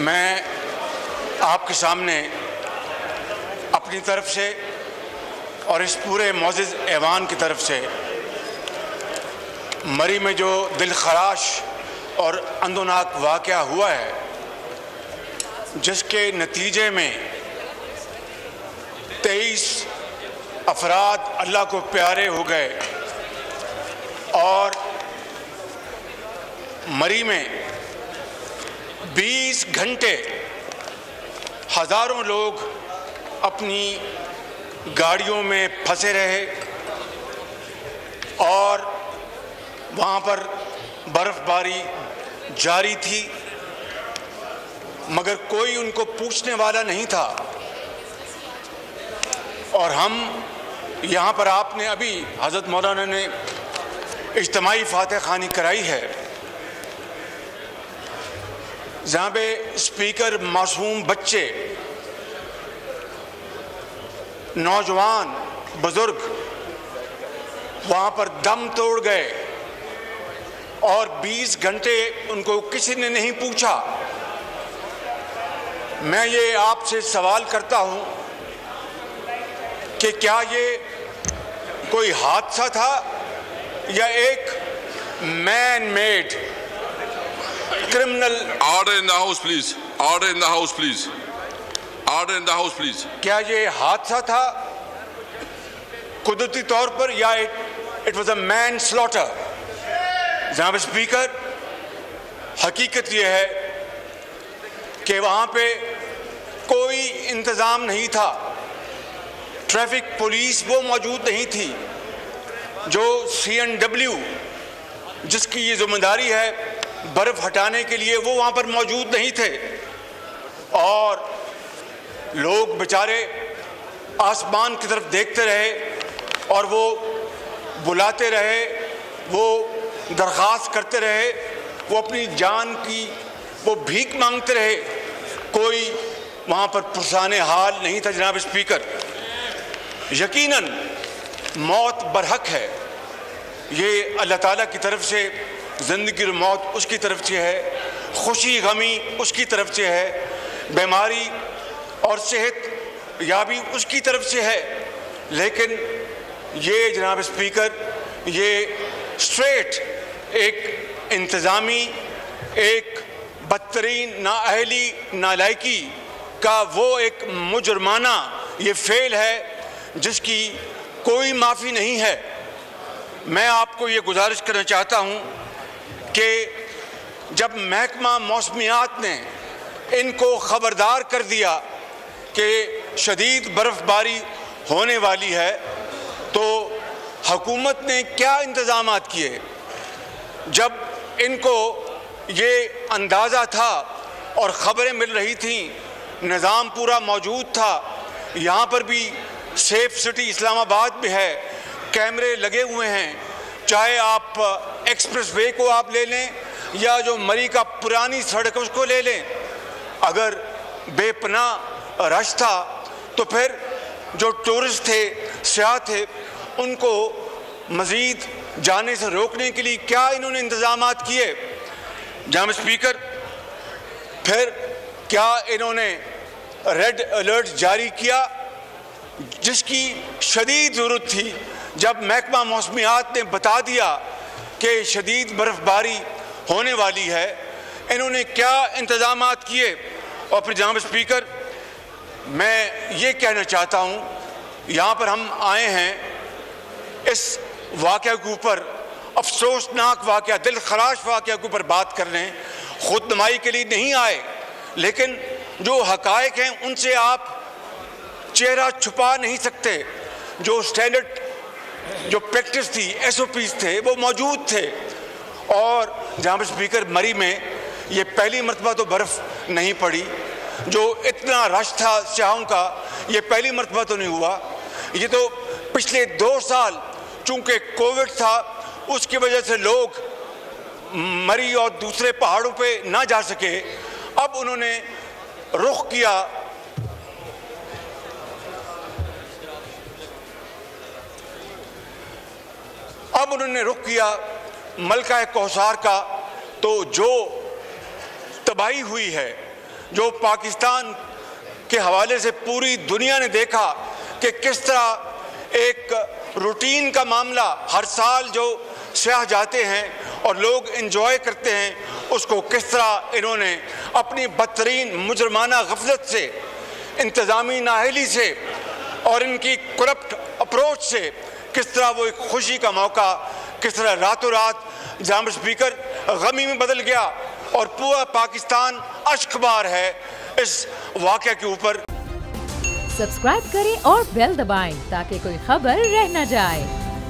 मैं आपके सामने अपनी तरफ से और इस पूरे मोअज़्ज़िज़ ऐवान की तरफ से मरी में जो दिलखराश और अंदोनाक वाक़या हुआ है, जिसके नतीजे में 23 अफराद अल्लाह को प्यारे हो गए और मरी में 20 घंटे हज़ारों लोग अपनी गाड़ियों में फंसे रहे और वहाँ पर बर्फ़बारी जारी थी, मगर कोई उनको पूछने वाला नहीं था। और हम यहाँ पर, आपने अभी हज़रत मौलाना ने इज्तिमाई फातिहा ख़ानी कराई है, जहाँ पे स्पीकर मासूम बच्चे, नौजवान, बुजुर्ग वहाँ पर दम तोड़ गए और 20 घंटे उनको किसी ने नहीं पूछा। मैं ये आपसे सवाल करता हूँ कि क्या ये कोई हादसा था या एक man made criminal? Order in the house, please. Order in the house, please. Order in the house, please. क्या ये हादसा था कुदरती तौर पर या it was a man slaughter? जनाब स्पीकर, हकीकत ये है कि वहाँ पे कोई इंतज़ाम नहीं था, ट्रैफिक पुलिस वो मौजूद नहीं थी, जो CNW जिसकी ये जिम्मेदारी है बर्फ़ हटाने के लिए, वो वहाँ पर मौजूद नहीं थे। और लोग बेचारे आसमान की तरफ देखते रहे और वो बुलाते रहे, वो दरख्वास्त करते रहे, वो अपनी जान की वो भीख मांगते रहे। कोई वहाँ पर पुरसाने हाल नहीं था। जनाब स्पीकर, यकीनन मौत बरहक है, ये अल्लाह ताला की तरफ से, ज़िंदगी और मौत उसकी तरफ से है, खुशी गमी उसकी तरफ से है, बीमारी और सेहत याबी उसकी तरफ से है। लेकिन ये जनाब स्पीकर, ये स्ट्रेट एक इंतज़ामी, एक बदतरीन नाअहली, नालायकी का वो एक मुजरमाना ये फेल है जिसकी कोई माफ़ी नहीं है। मैं आपको ये गुजारिश करना चाहता हूँ कि जब महकमा मौसमियात ने इनको ख़बरदार कर दिया कि शदीद बर्फ़बारी होने वाली है, तो हुकूमत ने क्या इंतज़ामात किए? जब इनको ये अंदाज़ा था और ख़बरें मिल रही थीं, निज़ाम पूरा मौजूद था, यहाँ पर भी सेफ सिटी इस्लामाबाद में है, कैमरे लगे हुए हैं, चाहे आप एक्सप्रेस वे को आप ले लें या जो मरी का पुरानी सड़क है उसको ले लें। अगर बेपनाह रश था तो फिर जो टूरिस्ट थे, सियाह थे, उनको मज़ीद जाने से रोकने के लिए क्या इन्होंने इंतज़ामात किए? जनाब स्पीकर, फिर क्या इन्होंने रेड अलर्ट जारी किया जिसकी शदीद ज़रूरत थी? जब महकमा मौसमियात ने बता दिया कि शदीद बर्फ़बारी होने वाली है, इन्होंने क्या इंतज़ामात किए? और फिर जनाब स्पीकर, मैं ये कहना चाहता हूँ, यहाँ पर हम आए हैं इस वाक़या के ऊपर, अफसोसनाक वाक़या, दिल खराश वाक़या के ऊपर बात करने, खुदनुमाई के लिए नहीं आए। लेकिन जो हक़ाइक़ हैं उनसे आप चेहरा छुपा नहीं सकते। जो स्टैंडर्ड, जो प्रैक्टिस थी, SOPs थे, वो मौजूद थे। और जनाब स्पीकर, मरी में ये पहली मरतबा तो बर्फ़ नहीं पड़ी, जो इतना रश था सियाहों का, ये पहली मरतबा तो नहीं हुआ। ये तो पिछले 2 साल चूँकि कोविड था, उसकी वजह से लोग मरी और दूसरे पहाड़ों पे ना जा सके। अब उन्होंने रुख किया मलका कौसार का। तो जो तबाही हुई है, जो पाकिस्तान के हवाले से पूरी दुनिया ने देखा कि किस तरह एक रूटीन का मामला हर साल जो सयाह जाते हैं और लोग एंजॉय करते हैं, उसको किस तरह इन्होंने अपनी बदतरीन मुजरमाना गफलत से, इंतज़ामी नाअहली से और इनकी करप्ट अप्रोच से किस तरह वो एक खुशी का मौका किस तरह रातों रात जनाब स्पीकर गमी में बदल गया और पूरा पाकिस्तान अश्कबार है इस वाक़या के ऊपर। सब्सक्राइब करें और बेल दबाएं ताकि कोई खबर रह न जाए।